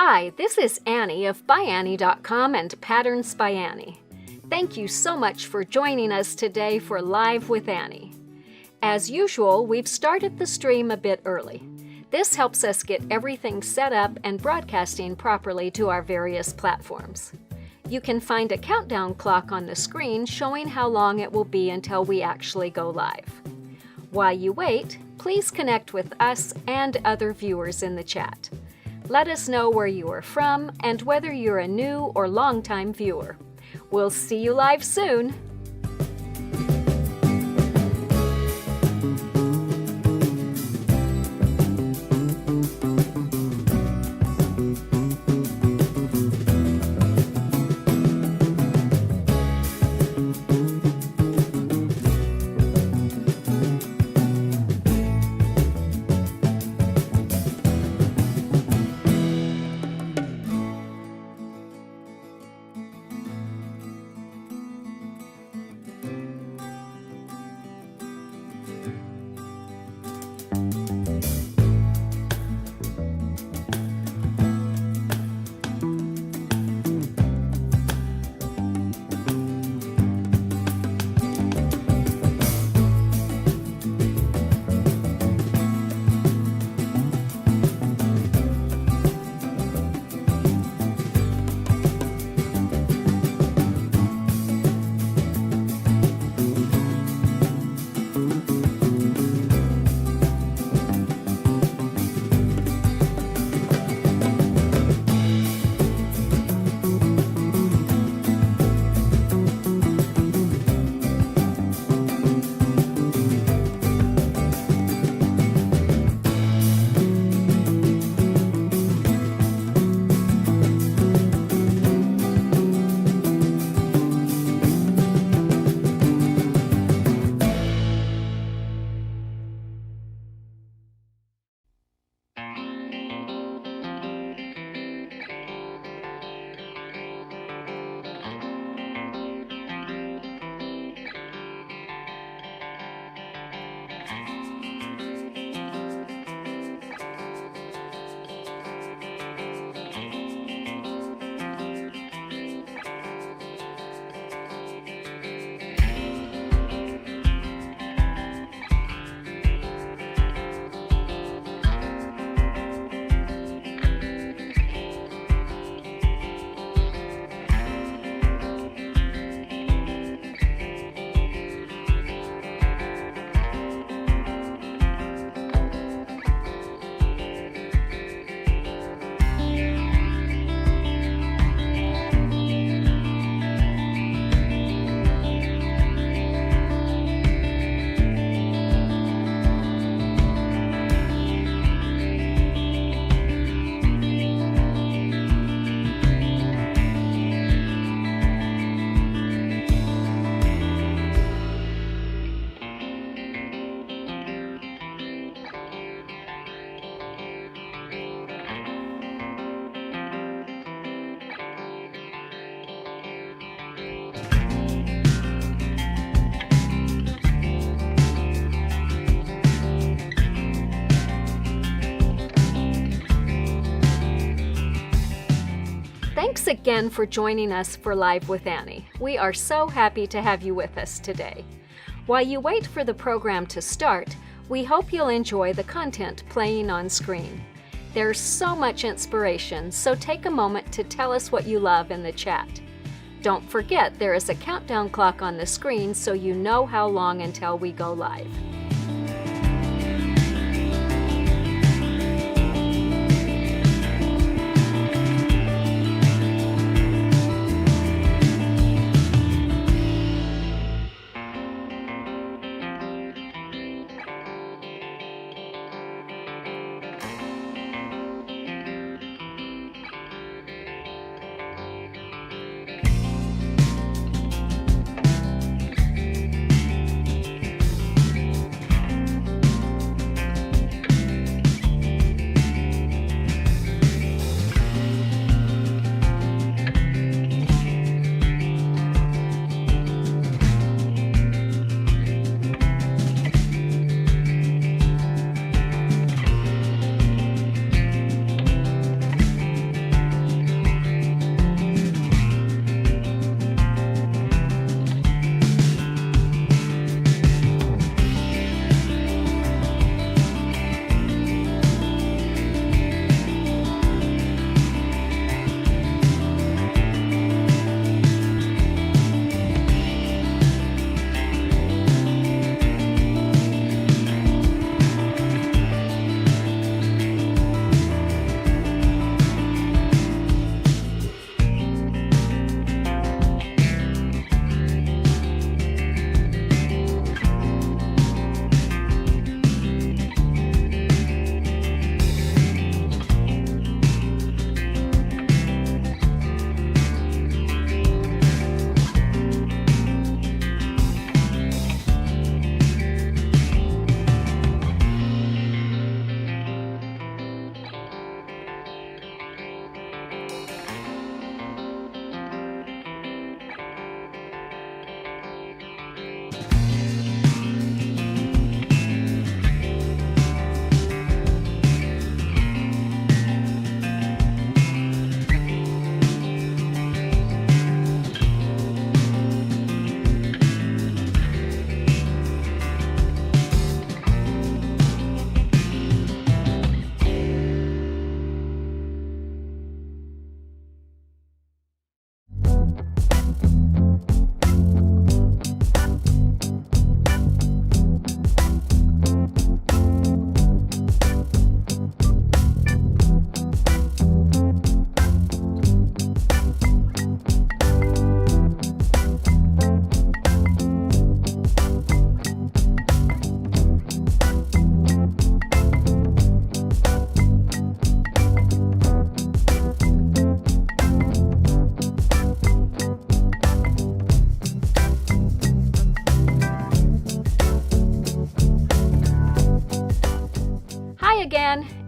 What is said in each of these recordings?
Hi, this is Annie of ByAnnie.com and Patterns by Annie. Thank you so much for joining us today for Live with Annie. As usual, we've started the stream a bit early. This helps us get everything set up and broadcasting properly to our various platforms. You can find a countdown clock on the screen showing how long it will be until we actually go live. While you wait, please connect with us and other viewers in the chat. Let us know where you are from and whether you're a new or longtime viewer. We'll see you live soon! Thanks again for joining us for Live with Annie. We are so happy to have you with us today. While you wait for the program to start, we hope you'll enjoy the content playing on screen. There's so much inspiration, so take a moment to tell us what you love in the chat. Don't forget there is a countdown clock on the screen so you know how long until we go live.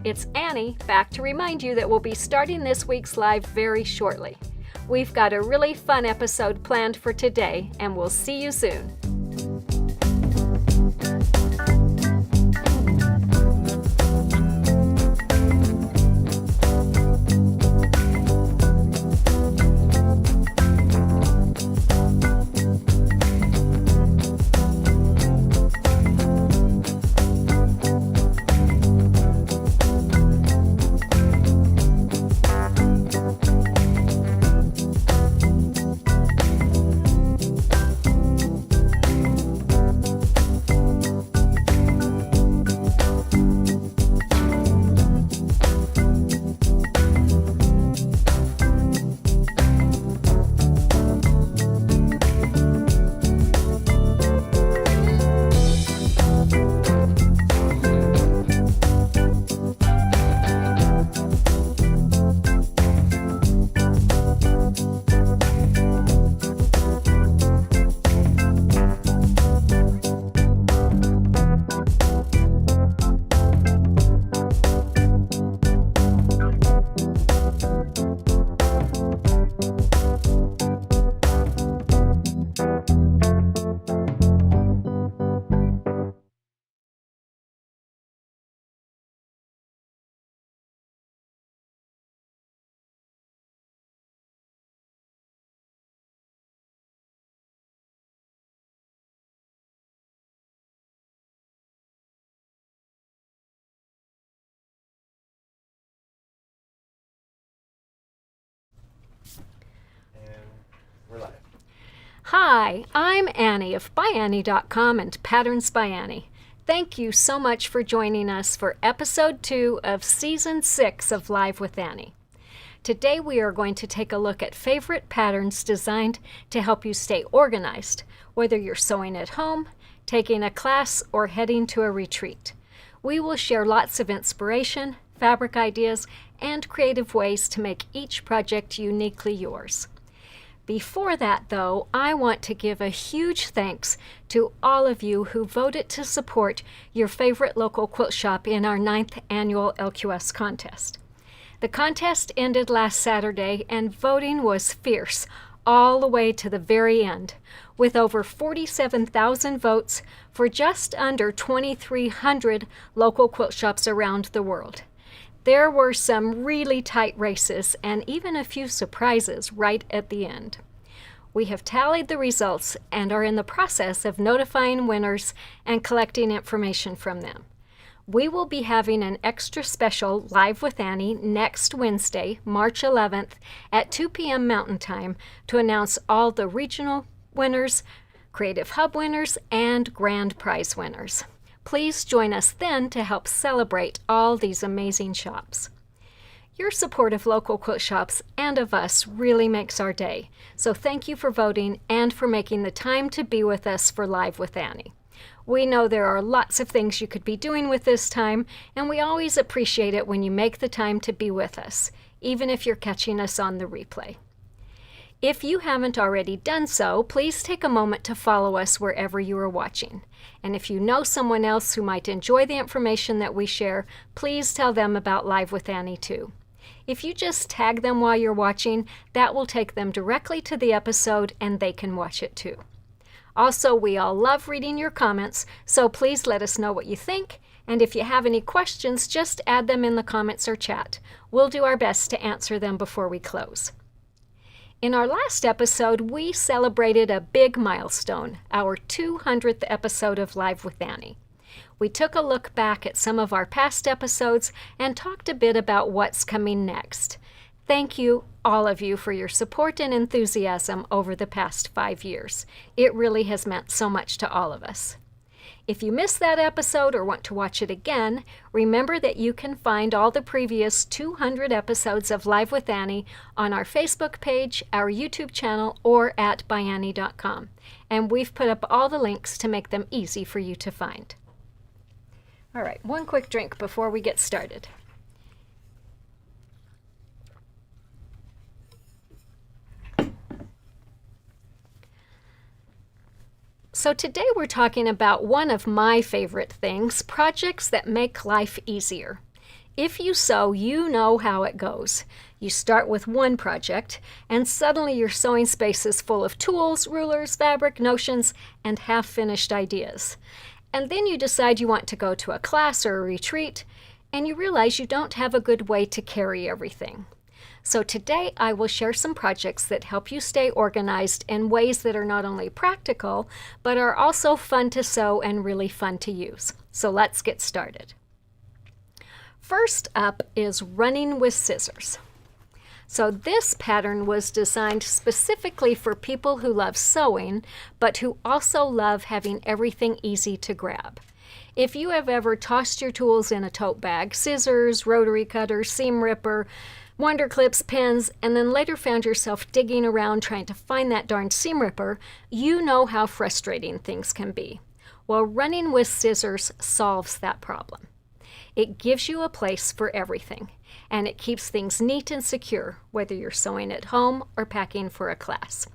It's Annie, back to remind you that we'll be starting this week's live very shortly. We've got a really fun episode planned for today, and we'll see you soon. We're live. Hi, I'm Annie of ByAnnie.com and Patterns by Annie. Thank you so much for joining us for episode 2 of season 6 of Live with Annie. Today we are going to take a look at favorite patterns designed to help you stay organized, whether you're sewing at home, taking a class, or heading to a retreat. We will share lots of inspiration, fabric ideas, and creative ways to make each project uniquely yours. Before that, though, I want to give a huge thanks to all of you who voted to support your favorite local quilt shop in our 9th annual LQS contest. The contest ended last Saturday, and voting was fierce all the way to the very end, with over 47,000 votes for just under 2,300 local quilt shops around the world. There were some really tight races and even a few surprises right at the end. We have tallied the results and are in the process of notifying winners and collecting information from them. We will be having an extra special Live with Annie next Wednesday, March 11th at 2 p.m. Mountain Time to announce all the regional winners, Creative Hub winners, and Grand Prize winners. Please join us then to help celebrate all these amazing shops. Your support of local quilt shops and of us really makes our day, so thank you for voting and for making the time to be with us for Live with Annie. We know there are lots of things you could be doing with this time, and we always appreciate it when you make the time to be with us, even if you're catching us on the replay. If you haven't already done so, please take a moment to follow us wherever you are watching. And if you know someone else who might enjoy the information that we share, please tell them about Live with Annie too. If you just tag them while you're watching, that will take them directly to the episode and they can watch it too. Also, we all love reading your comments, so please let us know what you think. And if you have any questions, just add them in the comments or chat. We'll do our best to answer them before we close. In our last episode, we celebrated a big milestone, our 200th episode of Live with Annie. We took a look back at some of our past episodes and talked a bit about what's coming next. Thank you, all of you, for your support and enthusiasm over the past 5 years. It really has meant so much to all of us. If you missed that episode or want to watch it again, remember that you can find all the previous 200 episodes of Live with Annie on our Facebook page, our YouTube channel, or at ByAnnie.com. And we've put up all the links to make them easy for you to find. All right, one quick drink before we get started. So today we're talking about one of my favorite things, projects that make life easier. If you sew, you know how it goes. You start with one project, and suddenly your sewing space is full of tools, rulers, fabric, notions, and half-finished ideas. And then you decide you want to go to a class or a retreat, and you realize you don't have a good way to carry everything. So today I will share some projects that help you stay organized in ways that are not only practical, but are also fun to sew and really fun to use. So let's get started. First up is running with scissors. So this pattern was designed specifically for people who love sewing, but who also love having everything easy to grab. If you have ever tossed your tools in a tote bag, scissors, rotary cutter, seam ripper, wonder clips, pens, and then later found yourself digging around trying to find that darn seam ripper, you know how frustrating things can be. Well, running with scissors solves that problem. It gives you a place for everything, and it keeps things neat and secure, whether you're sewing at home or packing for a class.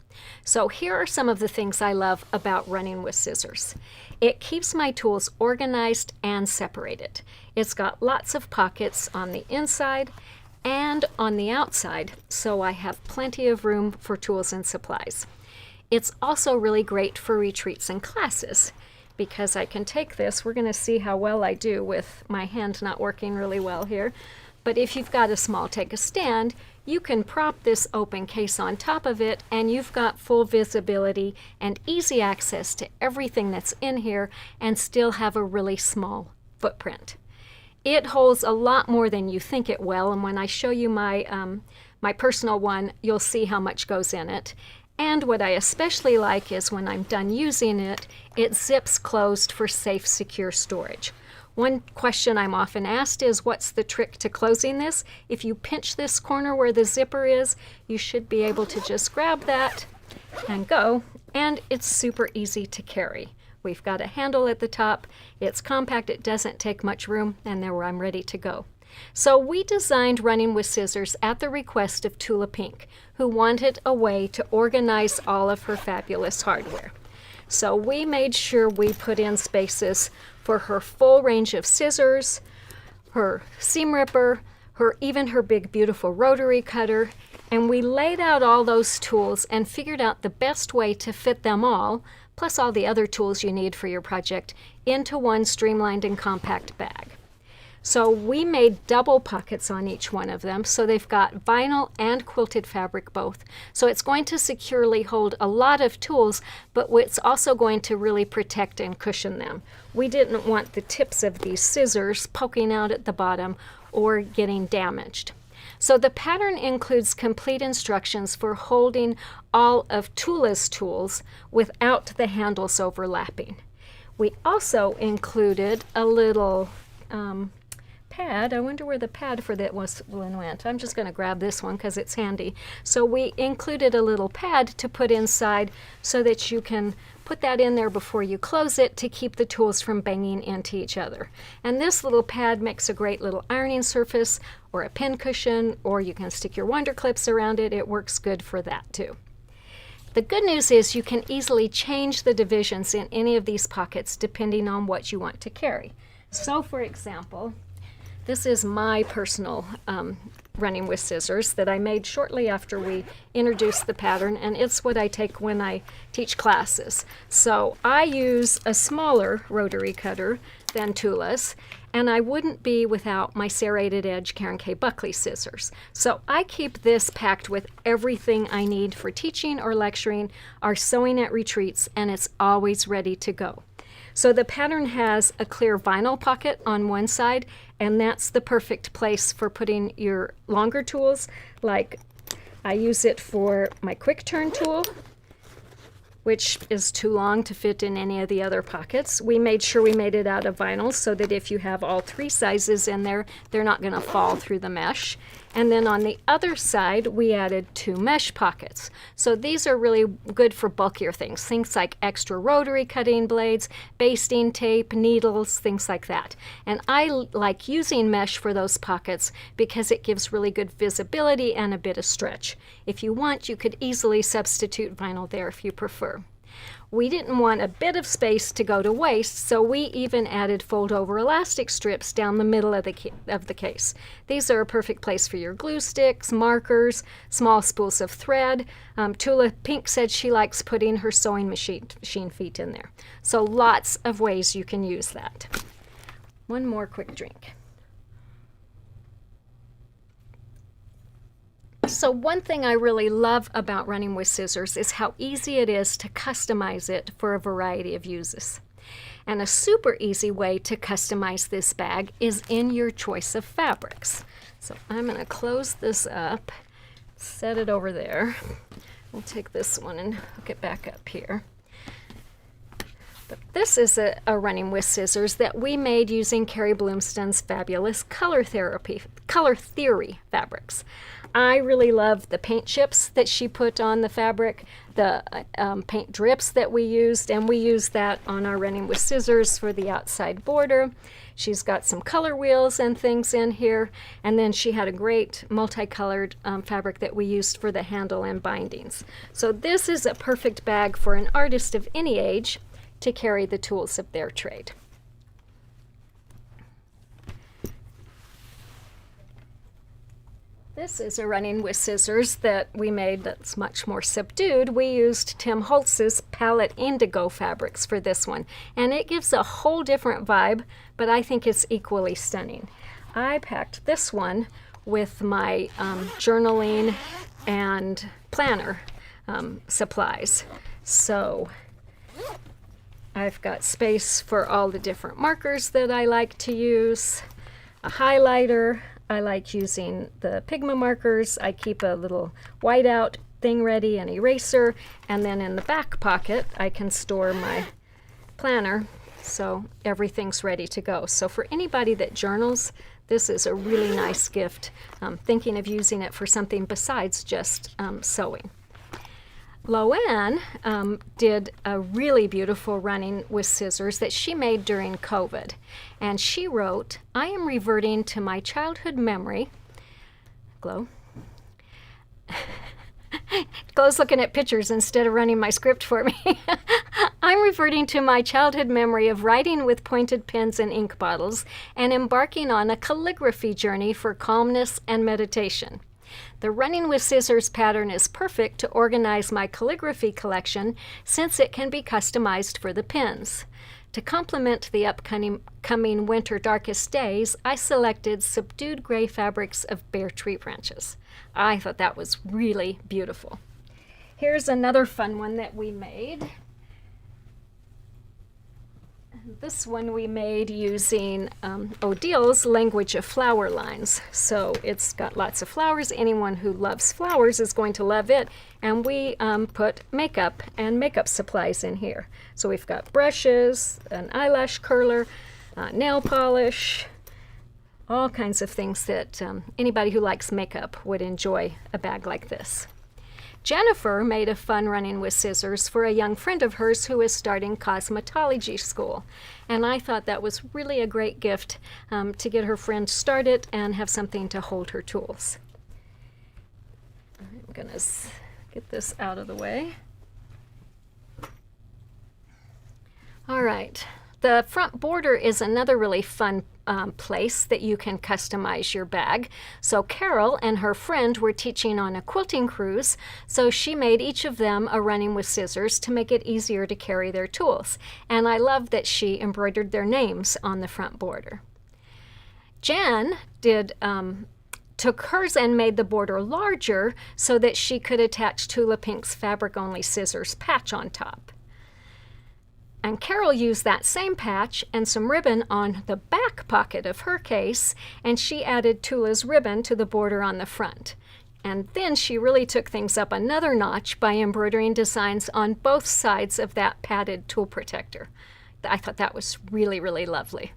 So here are some of the things I love about running with scissors. It keeps my tools organized and separated. It's got lots of pockets on the inside and on the outside, so I have plenty of room for tools and supplies. It's also really great for retreats and classes because I can take this. We're going to see how well I do with my hand not working really well here. But if you've got a small take a stand, you can prop this open case on top of it and you've got full visibility and easy access to everything that's in here and still have a really small footprint. It holds a lot more than you think it will, and when I show you my personal one, you'll see how much goes in it. And what I especially like is when I'm done using it, it zips closed for safe, secure storage. One question I'm often asked is, what's the trick to closing this? If you pinch this corner where the zipper is, you should be able to just grab that and go, and it's super easy to carry. We've got a handle at the top, it's compact, it doesn't take much room, and there I'm ready to go. So we designed running with scissors at the request of Tula Pink, who wanted a way to organize all of her fabulous hardware. So we made sure we put in spaces for her full range of scissors, her seam ripper, even her big beautiful rotary cutter, and we laid out all those tools and figured out the best way to fit them all, plus all the other tools you need for your project, into one streamlined and compact bag. So we made double pockets on each one of them, so they've got vinyl and quilted fabric both. So it's going to securely hold a lot of tools, but it's also going to really protect and cushion them. We didn't want the tips of these scissors poking out at the bottom or getting damaged. So the pattern includes complete instructions for holding all of Tula's tools without the handles overlapping. We also included a little pad. I wonder where the pad for that one went. I'm just going to grab this one because it's handy. So we included a little pad to put inside so that you can put that in there before you close it to keep the tools from banging into each other. And this little pad makes a great little ironing surface or a pin cushion, or you can stick your wonder clips around it. It works good for that too. The good news is you can easily change the divisions in any of these pockets depending on what you want to carry. So for example, this is my personal running with scissors that I made shortly after we introduced the pattern, and it's what I take when I teach classes. So I use a smaller rotary cutter than Tula's, and I wouldn't be without my serrated edge Karen K. Buckley scissors. So I keep this packed with everything I need for teaching or lecturing or sewing at retreats, and it's always ready to go. So the pattern has a clear vinyl pocket on one side, and that's the perfect place for putting your longer tools. Like I use it for my quick turn tool, which is too long to fit in any of the other pockets. We made sure we made it out of vinyl so that if you have all three sizes in there, they're not going to fall through the mesh. And then on the other side, we added 2 mesh pockets. So these are really good for bulkier things like extra rotary cutting blades, basting tape, needles, things like that. And I like using mesh for those pockets because it gives really good visibility and a bit of stretch. If you want, you could easily substitute vinyl there if you prefer. We didn't want a bit of space to go to waste, so we even added fold-over elastic strips down the middle of the case. These are a perfect place for your glue sticks, markers, small spools of thread. Tula Pink said she likes putting her sewing machine feet in there. So lots of ways you can use that. One more quick drink. So one thing I really love about running with scissors is how easy it is to customize it for a variety of uses. And a super easy way to customize this bag is in your choice of fabrics. So I'm going to close this up, set it over there. We'll take this one and hook it back up here. But this is a running with scissors that we made using Carrie Bloomston's fabulous color theory fabrics. I really love the paint chips that she put on the fabric, the paint drips that we used, and we used that on our running with scissors for the outside border. She's got some color wheels and things in here, and then she had a great multicolored fabric that we used for the handle and bindings. So this is a perfect bag for an artist of any age to carry the tools of their trade. This is a running with scissors that we made that's much more subdued. We used Tim Holtz's Palette Indigo fabrics for this one, and it gives a whole different vibe, but I think it's equally stunning. I packed this one with my journaling and planner supplies. So I've got space for all the different markers that I like to use, a highlighter. I like using the Pigma markers. I keep a little whiteout thing ready, an eraser, and then in the back pocket I can store my planner so everything's ready to go. So for anybody that journals, this is a really nice gift. Thinking of using it for something besides just sewing. Loanne did a really beautiful running with scissors that she made during COVID. And she wrote, "I am reverting to my childhood memory." Glow. Glow's looking at pictures instead of running my script for me. "I'm reverting to my childhood memory of writing with pointed pens and ink bottles and embarking on a calligraphy journey for calmness and meditation. The running with scissors pattern is perfect to organize my calligraphy collection since it can be customized for the pens. To complement the upcoming winter darkest days, I selected subdued gray fabrics of bare tree branches." I thought that was really beautiful. Here's another fun one that we made. This one we made using Odil's Language of Flower lines. So it's got lots of flowers. Anyone who loves flowers is going to love it. And we put makeup and makeup supplies in here. So we've got brushes, an eyelash curler, nail polish, all kinds of things that anybody who likes makeup would enjoy a bag like this. Jennifer made a fun running with scissors for a young friend of hers who is starting cosmetology school. And I thought that was really a great gift to get her friend started and have something to hold her tools. I'm going to get this out of the way. All right. The front border is another really fun place that you can customize your bag. So Carol and her friend were teaching on a quilting cruise, so she made each of them a running with scissors to make it easier to carry their tools. And I love that she embroidered their names on the front border. Jen took hers and made the border larger so that she could attach Tula Pink's fabric-only scissors patch on top. And Carol used that same patch and some ribbon on the back pocket of her case, and she added Tula's ribbon to the border on the front. And then she really took things up another notch by embroidering designs on both sides of that padded tool protector. I thought that was really, really lovely.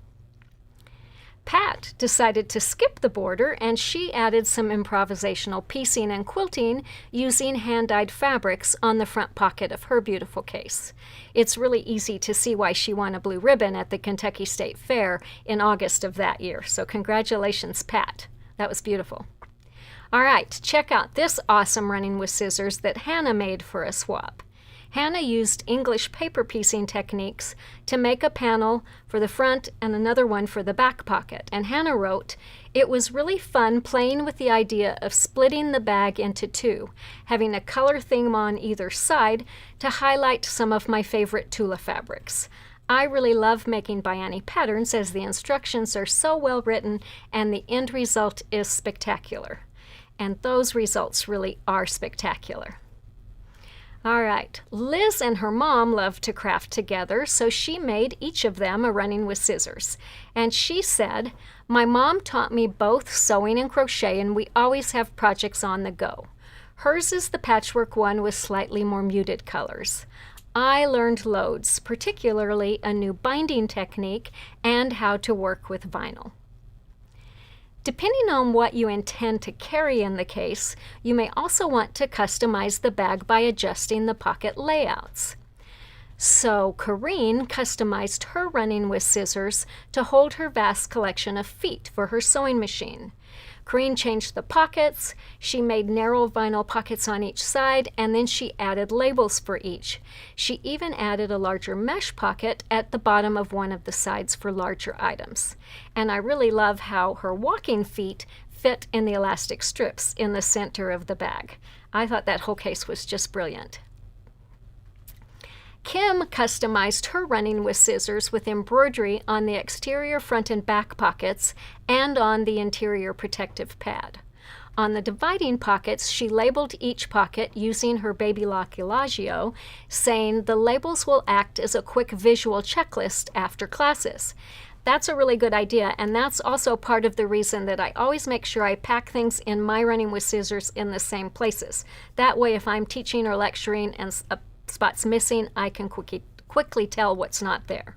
Pat decided to skip the border, and she added some improvisational piecing and quilting using hand-dyed fabrics on the front pocket of her beautiful case. It's really easy to see why she won a blue ribbon at the Kentucky State Fair in August of that year. So congratulations, Pat. That was beautiful. All right, check out this awesome running with scissors that Hannah made for a swap. Hannah used English paper piecing techniques to make a panel for the front and another one for the back pocket. And Hannah wrote, "It was really fun playing with the idea of splitting the bag into two, having a color theme on either side to highlight some of my favorite Tula fabrics. I really love making ByAnnie patterns as the instructions are so well written and the end result is spectacular." And those results really are spectacular. All right, Liz and her mom love to craft together, so she made each of them a running with scissors. And she said, "My mom taught me both sewing and crochet, and we always have projects on the go. Hers is the patchwork one with slightly more muted colors. I learned loads, particularly a new binding technique and how to work with vinyl." Depending on what you intend to carry in the case, you may also want to customize the bag by adjusting the pocket layouts. So Corrine customized her running with scissors to hold her vast collection of feet for her sewing machine. Corrine changed the pockets, she made narrow vinyl pockets on each side, and then she added labels for each. She even added a larger mesh pocket at the bottom of one of the sides for larger items. And I really love how her walking feet fit in the elastic strips in the center of the bag. I thought that whole case was just brilliant. Kim customized her running with scissors with embroidery on the exterior front and back pockets and on the interior protective pad. On the dividing pockets, she labeled each pocket using her baby lock Elagio, saying the labels will act as a quick visual checklist after classes. That's a really good idea, and that's also part of the reason that I always make sure I pack things in my running with scissors in the same places. That way, if I'm teaching or lecturing and a spot's missing, I can quickly tell what's not there.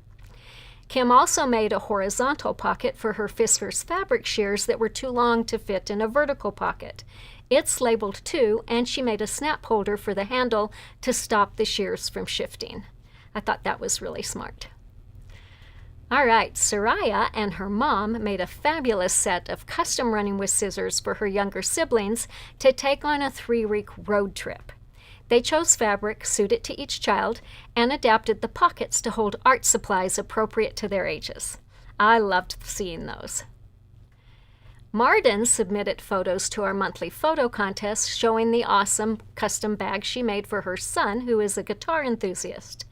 Kim also made a horizontal pocket for her Fiskars fabric shears that were too long to fit in a vertical pocket. It's labeled too, and she made a snap holder for the handle to stop the shears from shifting. I thought that was really smart. All right, Soraya and her mom made a fabulous set of custom running with scissors for her younger siblings to take on a 3-week road trip. They chose fabric suited to each child and adapted the pockets to hold art supplies appropriate to their ages. I loved seeing those. Marden submitted photos to our monthly photo contest showing the awesome custom bag she made for her son, who is a guitar enthusiast.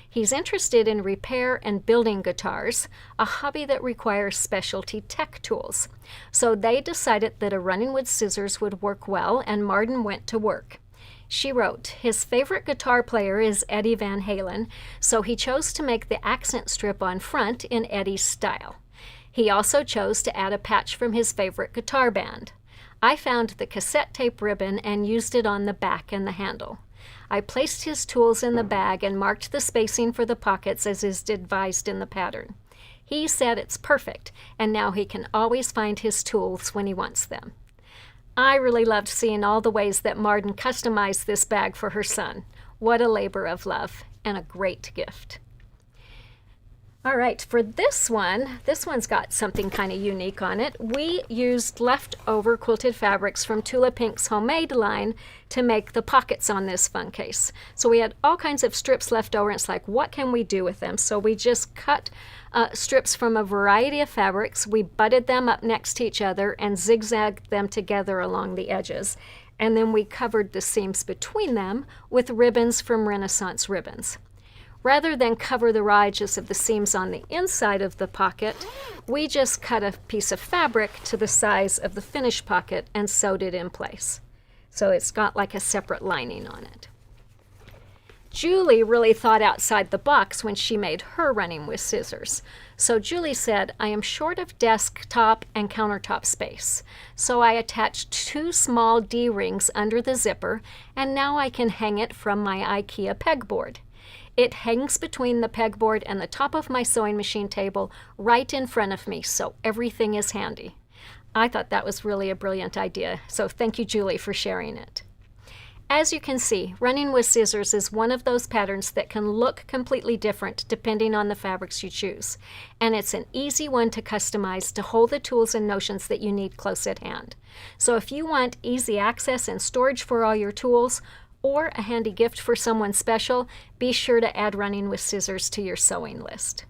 He's interested in repair and building guitars, a hobby that requires specialty tech tools. So they decided that a running with scissors would work well, and Marden went to work. She wrote, his favorite guitar player is Eddie Van Halen, so he chose to make the accent strip on front in Eddie's style. He also chose to add a patch from his favorite guitar band. I found the cassette tape ribbon and used it on the back and the handle. I placed his tools in the bag and marked the spacing for the pockets as is advised in the pattern. He said it's perfect, and now he can always find his tools when he wants them. I really loved seeing all the ways that Marden customized this bag for her son. What a labor of love and a great gift. All right, for this one's got something kind of unique on it. We used leftover quilted fabrics from Tula Pink's Homemade line to make the pockets on this fun case. So we had all kinds of strips left over, and it's like, what can we do with them? So we just cut strips from a variety of fabrics. We butted them up next to each other and zigzagged them together along the edges. And then we covered the seams between them with ribbons from Renaissance Ribbons. Rather than cover the raw edges of the seams on the inside of the pocket, we just cut a piece of fabric to the size of the finished pocket and sewed it in place. So it's got like a separate lining on it. Julie really thought outside the box when she made her running with scissors. So Julie said, I am short of desktop and countertop space. So I attached 2 small D-rings under the zipper, and now I can hang it from my IKEA pegboard. It hangs between the pegboard and the top of my sewing machine table right in front of me, so everything is handy. I thought that was really a brilliant idea, so thank you, Julie, for sharing it. As you can see, running with scissors is one of those patterns that can look completely different depending on the fabrics you choose, and it's an easy one to customize to hold the tools and notions that you need close at hand. So if you want easy access and storage for all your tools, or a handy gift for someone special, be sure to add running with scissors to your sewing list.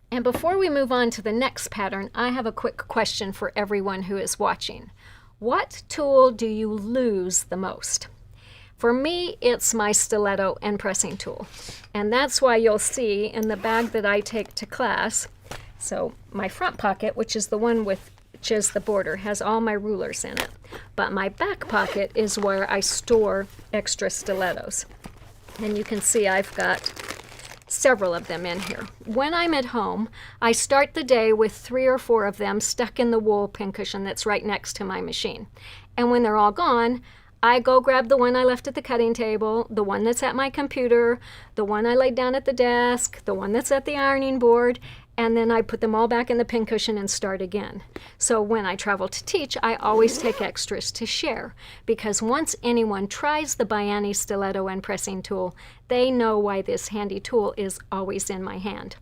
And before we move on to the next pattern, I have a quick question for everyone who is watching. What tool do you lose the most? For me, it's my stiletto and pressing tool. And that's why you'll see in the bag that I take to class, so my front pocket, which is the one with which is the border, has all my rulers in it. But my back pocket is where I store extra stilettos. And you can see I've got several of them in here. When I'm at home, I start the day with 3 or 4 of them stuck in the wool pincushion that's right next to my machine. And when they're all gone, I go grab the one I left at the cutting table, the one that's at my computer, the one I laid down at the desk, the one that's at the ironing board, and then I put them all back in the pincushion and start again. So when I travel to teach, I always take extras to share, because once anyone tries the ByAnnie stiletto and pressing tool, they know why this handy tool is always in my hand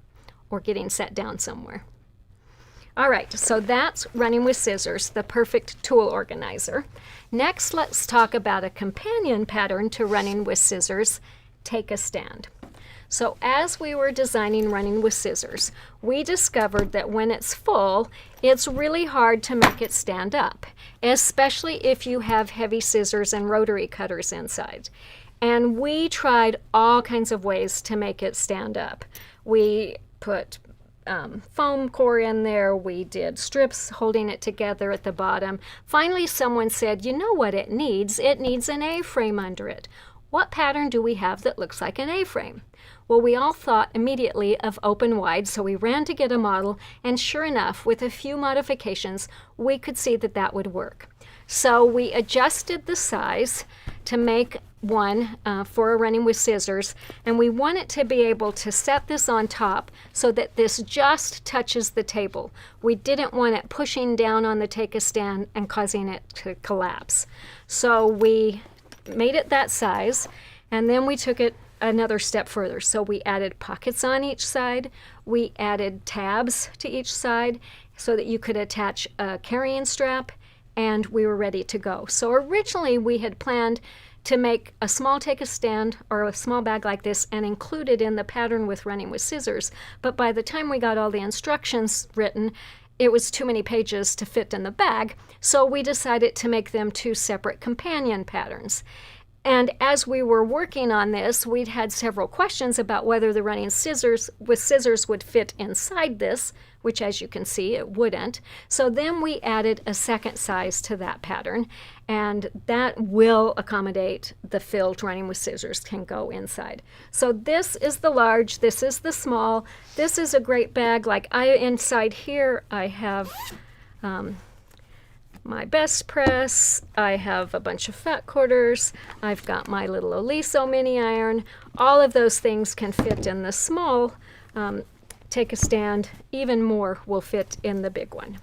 or getting set down somewhere. All right, so that's running with scissors, the perfect tool organizer. Next, let's talk about a companion pattern to running with scissors, take a stand. So as we were designing running with scissors, we discovered that when it's full, it's really hard to make it stand up, especially if you have heavy scissors and rotary cutters inside. And we tried all kinds of ways to make it stand up. We put foam core in there, we did strips holding it together at the bottom. Finally, someone said, you know what it needs? It needs an A-frame under it. What pattern do we have that looks like an A-frame? Well, we all thought immediately of open wide, so we ran to get a model, and sure enough, with a few modifications, we could see that that would work. So we adjusted the size to make one for a running with scissors, and we want it to be able to set this on top so that this just touches the table. We didn't want it pushing down on the take-a-stand and causing it to collapse. So we made it that size, and then we took it another step further. So we added pockets on each side, we added tabs to each side so that you could attach a carrying strap, and we were ready to go. So originally we had planned to make a small take-a-stand or a small bag like this and include it in the pattern with running with scissors, but by the time we got all the instructions written, it was too many pages to fit in the bag, so we decided to make them 2 separate companion patterns. And as we were working on this, we'd had several questions about whether the running scissors with scissors would fit inside this, which as you can see, it wouldn't. So then we added a second size to that pattern, and that will accommodate the filled running with scissors can go inside. So this is the large, this is the small, this is a great bag. Like inside here, I have my best press, I have a bunch of fat quarters, I've got my little Oliso mini iron. All of those things can fit in the small take a stand. Even more will fit in the big one.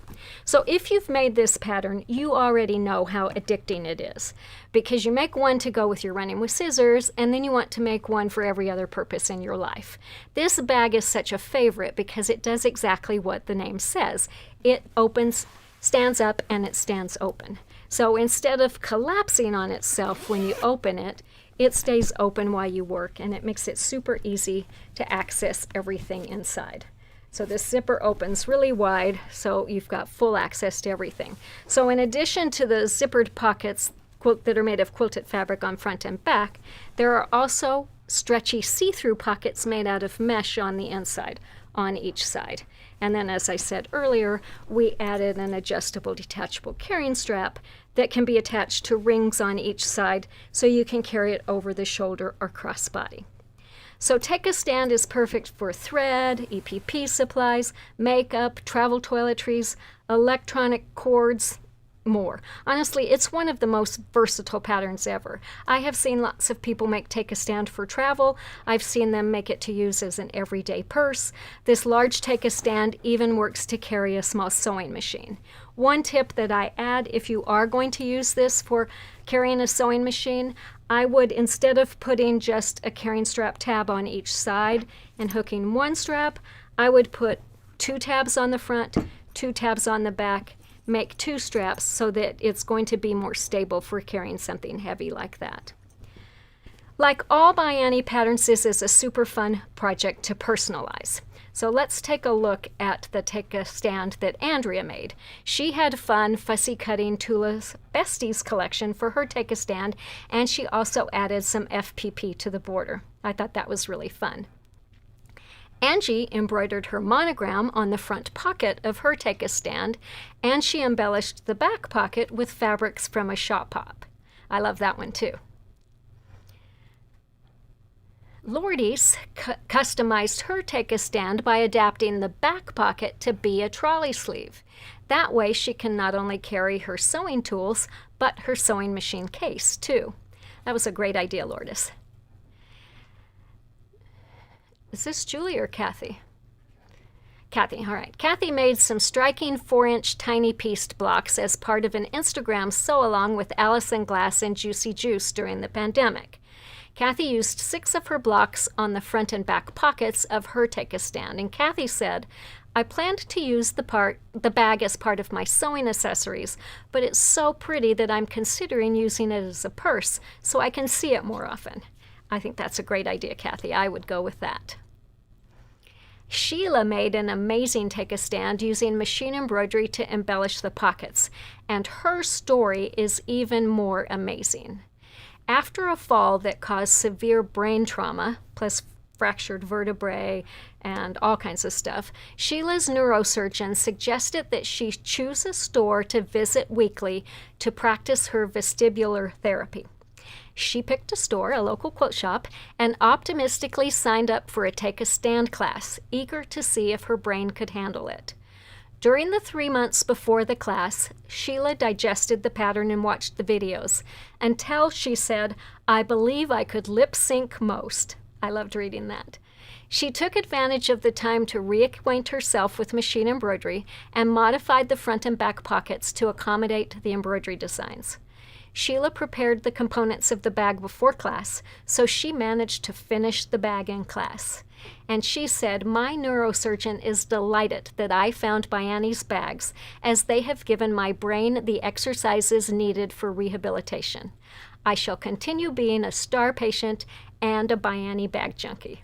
So if you've made this pattern, you already know how addicting it is, because you make one to go with your running with scissors, and then you want to make one for every other purpose in your life. This bag is such a favorite because it does exactly what the name says. It opens, stands up, and it stands open. So instead of collapsing on itself when you open it, it stays open while you work, and it makes it super easy to access everything inside. So this zipper opens really wide, so you've got full access to everything. So in addition to the zippered pockets that are made of quilted fabric on front and back, there are also stretchy see-through pockets made out of mesh on the inside, on each side. And then, as I said earlier, we added an adjustable detachable carrying strap that can be attached to rings on each side so you can carry it over the shoulder or crossbody. So take a stand is perfect for thread, EPP supplies, makeup, travel toiletries, electronic cords, more. Honestly, it's one of the most versatile patterns ever. I have seen lots of people take a stand for travel. I've seen them make it to use as an everyday purse. This large take a stand even works to carry a small sewing machine. One tip that I add, if you are going to use this for carrying a sewing machine, I would, instead of putting just a carrying strap tab on each side and hooking one strap, I would put 2 tabs on the front, 2 tabs on the back, make 2 straps so that it's going to be more stable for carrying something heavy like that. Like all ByAnnie patterns, this is a super fun project to personalize. So let's take a look at the take-a-stand that Andrea made. She had fun fussy cutting Tula's Besties collection for her take-a-stand, and she also added some FPP to the border. I thought that was really fun. Angie embroidered her monogram on the front pocket of her take-a-stand, and she embellished the back pocket with fabrics from a Shop Pop. I love that one too. Lourdes customized her take-a-stand by adapting the back pocket to be a trolley sleeve. That way she can not only carry her sewing tools, but her sewing machine case too. That was a great idea, Lourdes. Is this Julie or Kathy? Kathy, all right. Kathy made some striking 4-inch tiny pieced blocks as part of an Instagram sew-along with Allison Glass and Juicy Juice during the pandemic. Kathy used 6 of her blocks on the front and back pockets of her take-a-stand, and Kathy said, I planned to use the bag as part of my sewing accessories, but it's so pretty that I'm considering using it as a purse so I can see it more often. I think that's a great idea, Kathy. I would go with that. Sheila made an amazing take-a-stand using machine embroidery to embellish the pockets, and her story is even more amazing. After a fall that caused severe brain trauma, plus fractured vertebrae and all kinds of stuff, Sheila's neurosurgeon suggested that she choose a store to visit weekly to practice her vestibular therapy. She picked a store, a local quilt shop, and optimistically signed up for a take-a-stand class, eager to see if her brain could handle it. During the 3 months before the class, Sheila digested the pattern and watched the videos until she said, I believe I could lip sync most. I loved reading that. She took advantage of the time to reacquaint herself with machine embroidery and modified the front and back pockets to accommodate the embroidery designs. Sheila prepared the components of the bag before class, so she managed to finish the bag in class. And she said, my neurosurgeon is delighted that I found ByAnnie's bags, as they have given my brain the exercises needed for rehabilitation. I shall continue being a star patient and a ByAnnie bag junkie.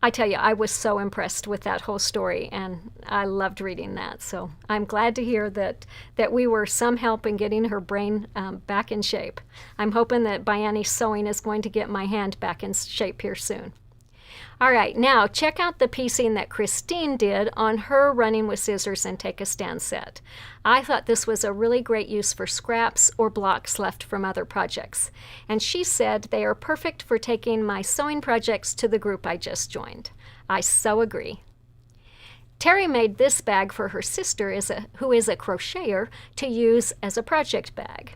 I tell you, I was so impressed with that whole story, and I loved reading that. So I'm glad to hear that we were some help in getting her brain back in shape. I'm hoping that ByAnnie Sewing is going to get my hand back in shape here soon. All right, now check out the piecing that Christine did on her running with scissors and take-a-stand set. I thought this was a really great use for scraps or blocks left from other projects. And she said they are perfect for taking my sewing projects to the group I just joined. I so agree. Terry made this bag for her sister, who is a crocheter, to use as a project bag.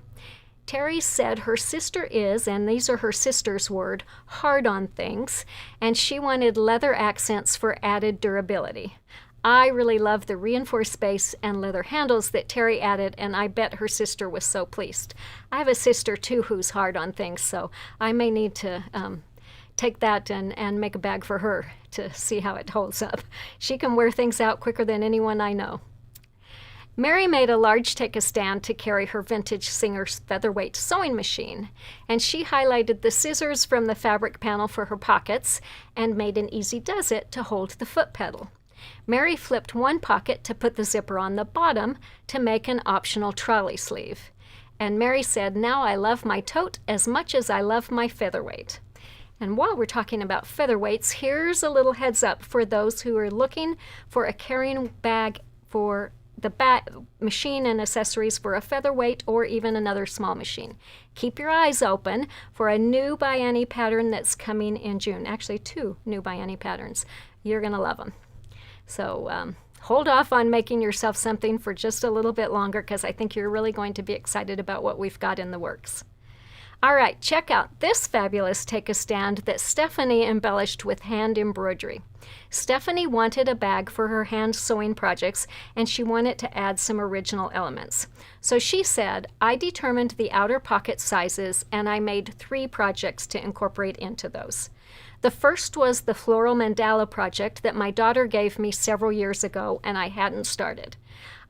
Terry said her sister is, and these are her sister's word, hard on things, and she wanted leather accents for added durability. I really love the reinforced base and leather handles that Terry added, and I bet her sister was so pleased. I have a sister too who's hard on things, so I may need to take that and make a bag for her to see how it holds up. She can wear things out quicker than anyone I know. Mary made a large take-a-stand to carry her vintage Singer's featherweight sewing machine, and she highlighted the scissors from the fabric panel for her pockets and made an easy does-it to hold the foot pedal. Mary flipped one pocket to put the zipper on the bottom to make an optional trolley sleeve. And Mary said, now I love my tote as much as I love my featherweight. And while we're talking about featherweights, here's a little heads up for those who are looking for a carrying bag for the machine and accessories for a featherweight or even another small machine. Keep your eyes open for a new ByAnnie pattern that's coming in June. Actually, 2 new ByAnnie patterns. You're going to love them. So hold off on making yourself something for just a little bit longer, because I think you're really going to be excited about what we've got in the works. All right, check out this fabulous take-a-stand that Stephanie embellished with hand embroidery. Stephanie wanted a bag for her hand sewing projects, and she wanted to add some original elements. So she said, I determined the outer pocket sizes, and I made 3 projects to incorporate into those. The first was the floral mandala project that my daughter gave me several years ago, and I hadn't started.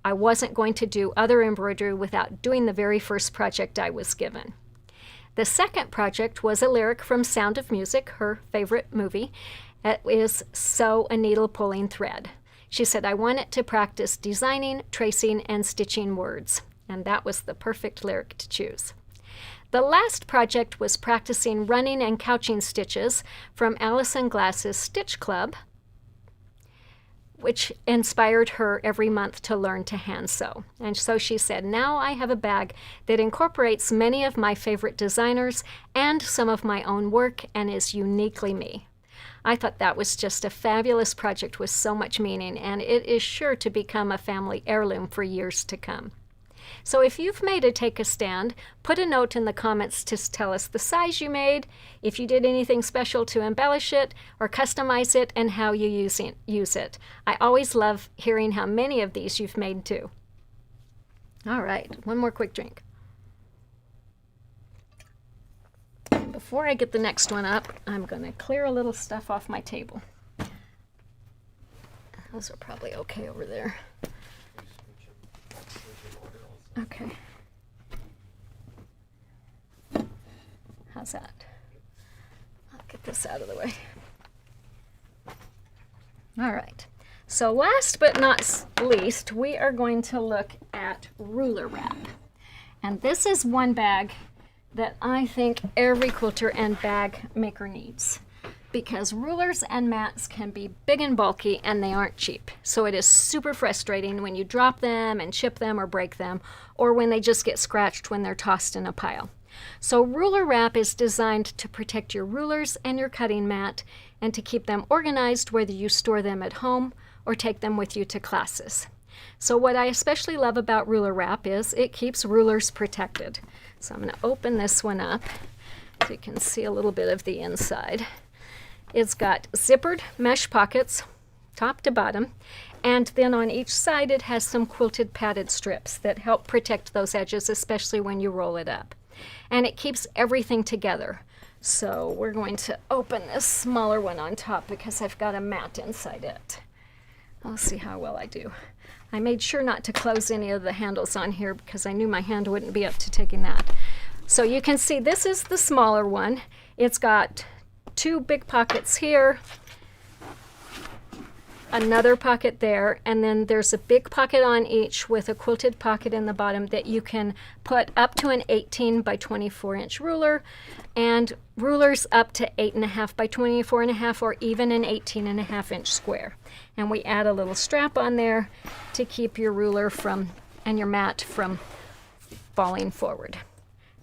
I wasn't going to do other embroidery without doing the very first project I was given. The second project was a lyric from Sound of Music, her favorite movie. It is Sew a Needle Pulling Thread. She said, I want it to practice designing, tracing, and stitching words. And that was the perfect lyric to choose. The last project was practicing running and couching stitches from Alison Glass's Stitch Club, which inspired her every month to learn to hand sew. And so she said, now I have a bag that incorporates many of my favorite designers and some of my own work and is uniquely me. I thought that was just a fabulous project with so much meaning, and it is sure to become a family heirloom for years to come. So if you've made a take a stand, put a note in the comments to tell us the size you made, if you did anything special to embellish it or customize it, and how you use it. I always love hearing how many of these you've made too. All right, one more quick drink. Before I get the next one up, I'm going to clear a little stuff off my table. Those are probably okay over there. Okay. How's that? I'll get this out of the way. All right. So last but not least, we are going to look at ruler wrap. And this is one bag that I think every quilter and bag maker needs, because rulers and mats can be big and bulky and they aren't cheap. So it is super frustrating when you drop them and chip them or break them, or when they just get scratched when they're tossed in a pile. So ruler wrap is designed to protect your rulers and your cutting mat and to keep them organized, whether you store them at home or take them with you to classes. So what I especially love about ruler wrap is it keeps rulers protected. So I'm going to open this one up so you can see a little bit of the inside. It's got zippered mesh pockets, top to bottom, and then on each side it has some quilted padded strips that help protect those edges, especially when you roll it up. And it keeps everything together. So we're going to open this smaller one on top because I've got a mat inside it. I'll see how well I do. I made sure not to close any of the handles on here because I knew my hand wouldn't be up to taking that. So you can see this is the smaller one. It's got two big pockets here, another pocket there, and then there's a big pocket on each with a quilted pocket in the bottom that you can put up to an 18 by 24 inch ruler, and rulers up to 8.5 by 24.5, or even an 18.5 inch square. And we add a little strap on there to keep your ruler and your mat from falling forward.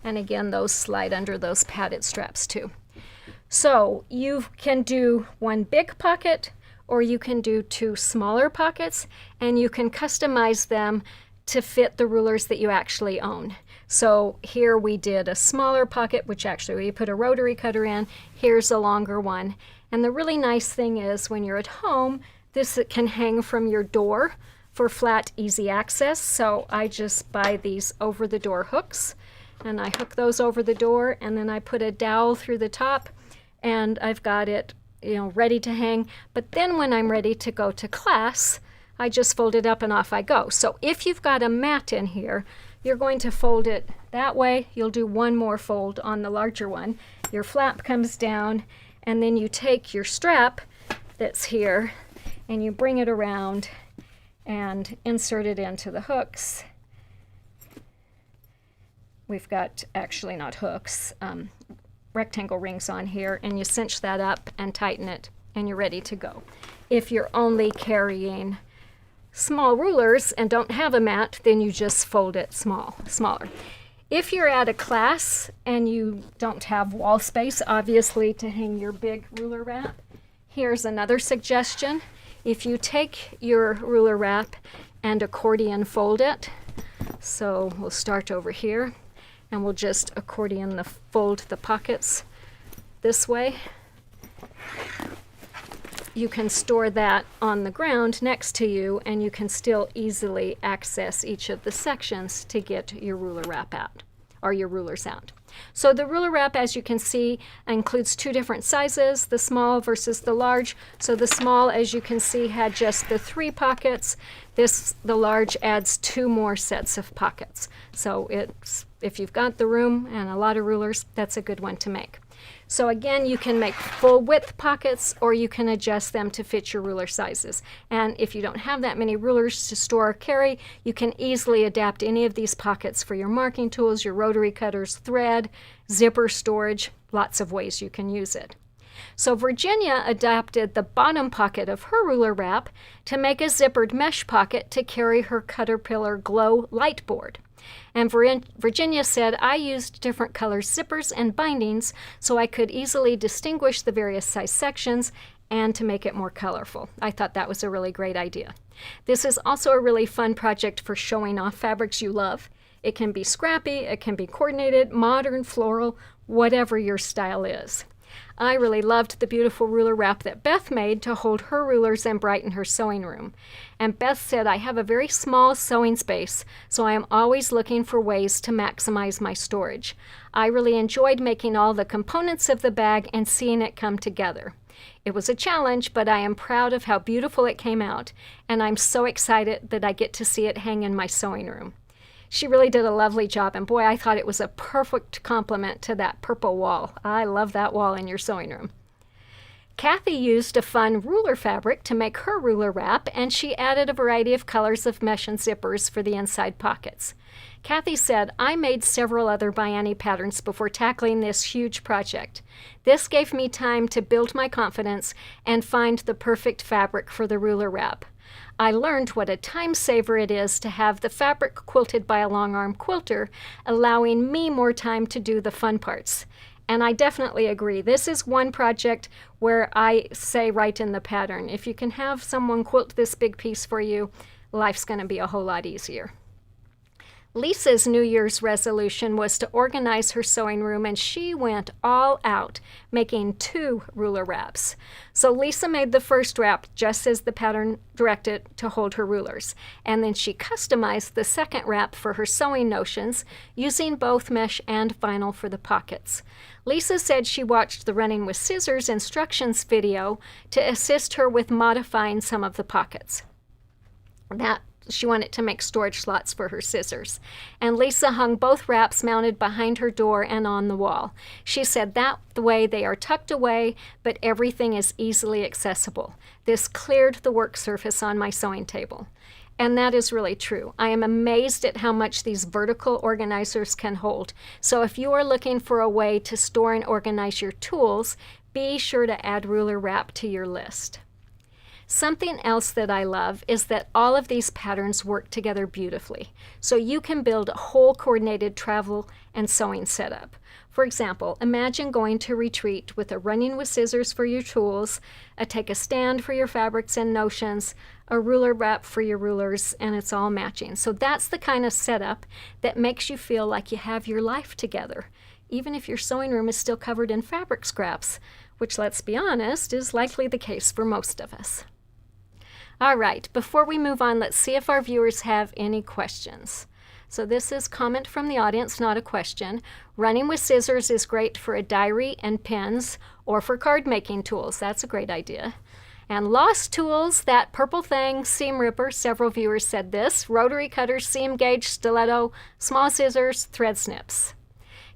And again, those slide under those padded straps too. So you can do one big pocket, or you can do two smaller pockets, and you can customize them to fit the rulers that you actually own. So here we did a smaller pocket, which actually we put a rotary cutter in. Here's a longer one. And the really nice thing is when you're at home, this can hang from your door for flat, easy access. So I just buy these over-the-door hooks, and I hook those over the door, and then I put a dowel through the top, and I've got it, ready to hang. But then when I'm ready to go to class, I just fold it up and off I go. So if you've got a mat in here, you're going to fold it that way. You'll do one more fold on the larger one. Your flap comes down, and then you take your strap that's here and you bring it around and insert it into the hooks. We've got, actually not hooks, rectangle rings on here, and you cinch that up and tighten it, and you're ready to go. If you're only carrying small rulers and don't have a mat, then you just fold it smaller. If you're at a class and you don't have wall space, obviously, to hang your big ruler wrap, here's another suggestion. If you take your ruler wrap and accordion fold it, so we'll start over here, and we'll just accordion fold the pockets this way. You can store that on the ground next to you, and you can still easily access each of the sections to get your ruler wrap out, or your rulers out. So the ruler wrap, as you can see, includes two different sizes, the small versus the large. So the small, as you can see, had just the 3 pockets. The large adds 2 more sets of pockets. So if you've got the room and a lot of rulers, that's a good one to make. So again, you can make full width pockets, or you can adjust them to fit your ruler sizes. And if you don't have that many rulers to store or carry, you can easily adapt any of these pockets for your marking tools, your rotary cutters, thread, zipper storage, lots of ways you can use it. So Virginia adapted the bottom pocket of her ruler wrap to make a zippered mesh pocket to carry her Caterpillar Glow light board. And Virginia said, I used different color zippers and bindings so I could easily distinguish the various size sections and to make it more colorful. I thought that was a really great idea. This is also a really fun project for showing off fabrics you love. It can be scrappy, it can be coordinated, modern, floral, whatever your style is. I really loved the beautiful ruler wrap that Beth made to hold her rulers and brighten her sewing room. And Beth said, I have a very small sewing space, so I am always looking for ways to maximize my storage. I really enjoyed making all the components of the bag and seeing it come together. It was a challenge, but I am proud of how beautiful it came out, and I'm so excited that I get to see it hang in my sewing room. She really did a lovely job, and boy, I thought it was a perfect complement to that purple wall. I love that wall in your sewing room. Kathy used a fun ruler fabric to make her ruler wrap, and she added a variety of colors of mesh and zippers for the inside pockets. Kathy said, I made several other ByAnnie patterns before tackling this huge project. This gave me time to build my confidence and find the perfect fabric for the ruler wrap. I learned what a time saver it is to have the fabric quilted by a long arm quilter, allowing me more time to do the fun parts. And I definitely agree. This is one project where I say right in the pattern, if you can have someone quilt this big piece for you, life's going to be a whole lot easier. Lisa's New Year's resolution was to organize her sewing room, and she went all out, making 2 ruler wraps. So Lisa made the first wrap just as the pattern directed to hold her rulers, and then she customized the second wrap for her sewing notions, using both mesh and vinyl for the pockets. Lisa said she watched the Running with Scissors instructions video to assist her with modifying some of the pockets. She wanted to make storage slots for her scissors. And Lisa hung both wraps mounted behind her door and on the wall. She said that the way they are tucked away, but everything is easily accessible. This cleared the work surface on my sewing table. And that is really true. I am amazed at how much these vertical organizers can hold. So if you are looking for a way to store and organize your tools, be sure to add ruler wrap to your list. Something else that I love is that all of these patterns work together beautifully, so you can build a whole coordinated travel and sewing setup. For example, imagine going to retreat with a Running with Scissors for your tools, a take a stand for your fabrics and notions, a ruler wrap for your rulers, and it's all matching. So that's the kind of setup that makes you feel like you have your life together, even if your sewing room is still covered in fabric scraps, which, let's be honest, is likely the case for most of us. All right, before we move on, let's see if our viewers have any questions. So this is comment from the audience, not a question. Running with Scissors is great for a diary and pens or for card making tools. That's a great idea. And Lost Tools, that purple thing, seam ripper, several viewers said this, rotary cutters, seam gauge, stiletto, small scissors, thread snips.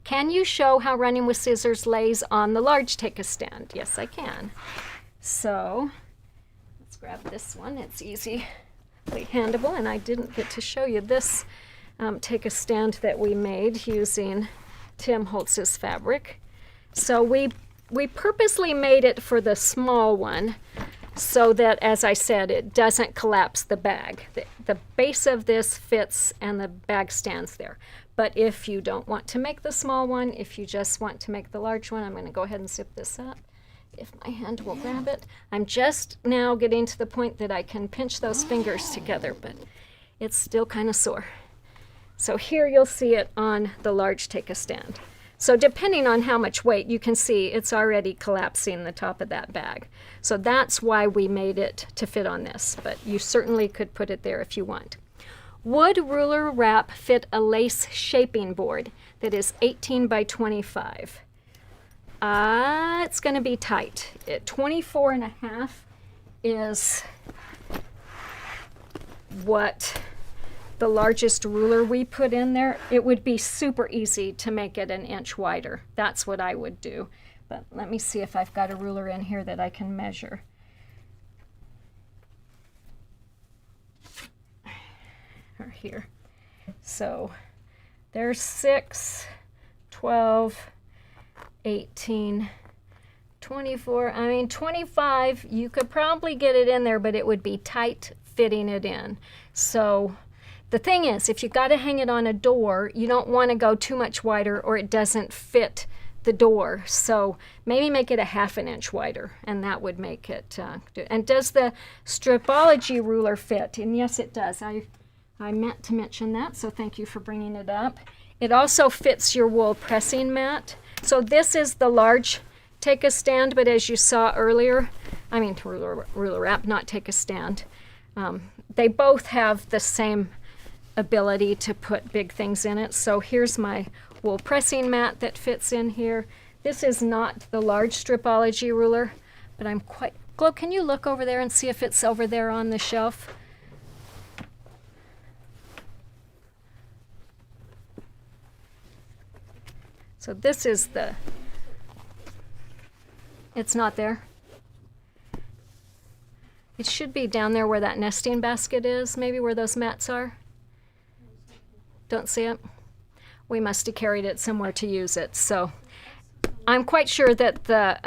Can you show how Running with Scissors lays on the large take-a-stand? Yes, I can. So grab this one. It's easily handleable, and I didn't get to show you this take a stand that we made using Tim Holtz's fabric. So we purposely made it for the small one so that, as I said, it doesn't collapse the bag. The base of this fits and the bag stands there. But if you don't want to make the small one, if you just want to make the large one, I'm going to go ahead and zip this up. If my hand will grab it. I'm just now getting to the point that I can pinch those fingers together, but it's still kind of sore. So here you'll see it on the large take-a-stand. So depending on how much weight, you can see it's already collapsing the top of that bag. So that's why we made it to fit on this, but you certainly could put it there if you want. Would ruler wrap fit a lace shaping board that is 18 by 25? It's going to be tight. 24 and a half is what the largest ruler we put in there, it would be super easy to make it an inch wider. That's what I would do. But let me see if I've got a ruler in here that I can measure. Or here. So there's 6, 12, 18, 24, I mean 25. You could probably get it in there, but it would be tight fitting it in. So the thing is, if you got to hang it on a door, you don't want to go too much wider or it doesn't fit the door. So maybe make it a 1/2 inch wider, and that would make it good. And does the stripology ruler fit? And yes, it does. I meant to mention that, so thank you for bringing it up. It also fits your wool pressing mat. So this is the large take a stand, but as you saw earlier, I mean ruler wrap, not take a stand. They both have the same ability to put big things in it. So here's my wool pressing mat that fits in here. This is not the large stripology ruler, but I'm quite... Glo, can you look over there and see if it's over there on the shelf? So this is the... It's not there. It should be down there where that nesting basket is, maybe where those mats are. Don't see it? We must have carried it somewhere to use it. So I'm quite sure that the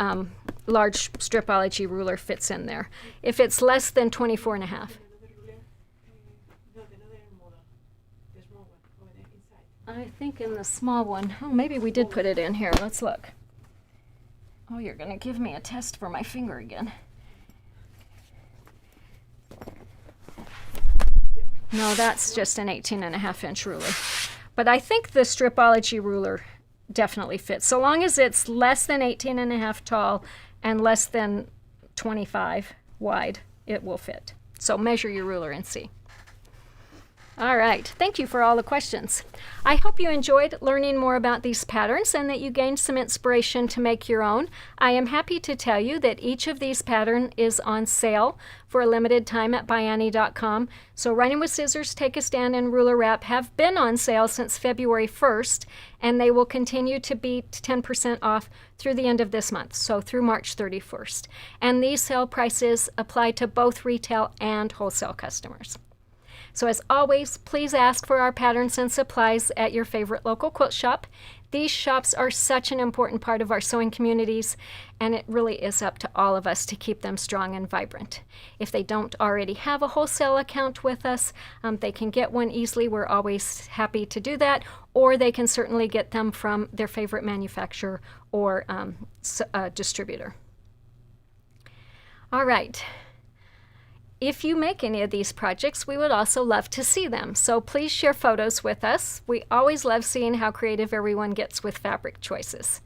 large stripology ruler fits in there. If it's less than 24.5. I think in the small one. Oh, maybe we did put it in here. Let's look. Oh, you're going to give me a test for my finger again. No, that's just an 18.5 inch ruler. But I think the stripology ruler definitely fits. So long as it's less than 18.5 tall and less than 25 wide, it will fit. So measure your ruler and see. All right, thank you for all the questions. I hope you enjoyed learning more about these patterns and that you gained some inspiration to make your own. I am happy to tell you that each of these patterns is on sale for a limited time at ByAnnie.com. So Running with Scissors, Take a Stand, and Ruler Wrap have been on sale since February 1st, and they will continue to be 10% off through the end of this month, so through March 31st. And these sale prices apply to both retail and wholesale customers. So as always, please ask for our patterns and supplies at your favorite local quilt shop. These shops are such an important part of our sewing communities, and it really is up to all of us to keep them strong and vibrant. If they don't already have a wholesale account with us, they can get one easily. We're always happy to do that, or they can certainly get them from their favorite manufacturer or distributor. All right. If you make any of these projects, we would also love to see them. So please share photos with us. We always love seeing how creative everyone gets with fabric choices.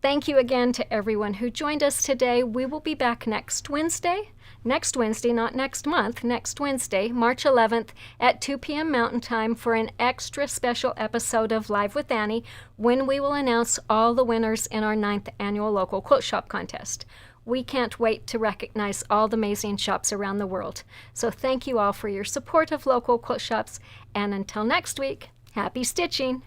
Thank you again to everyone who joined us today. We will be back next Wednesday, not next month, next Wednesday, March 11th at 2 p.m. Mountain Time for an extra special episode of Live with Annie, when we will announce all the winners in our 9th annual local quilt shop contest. We can't wait to recognize all the amazing shops around the world. So thank you all for your support of local quilt shops, and until next week, happy stitching!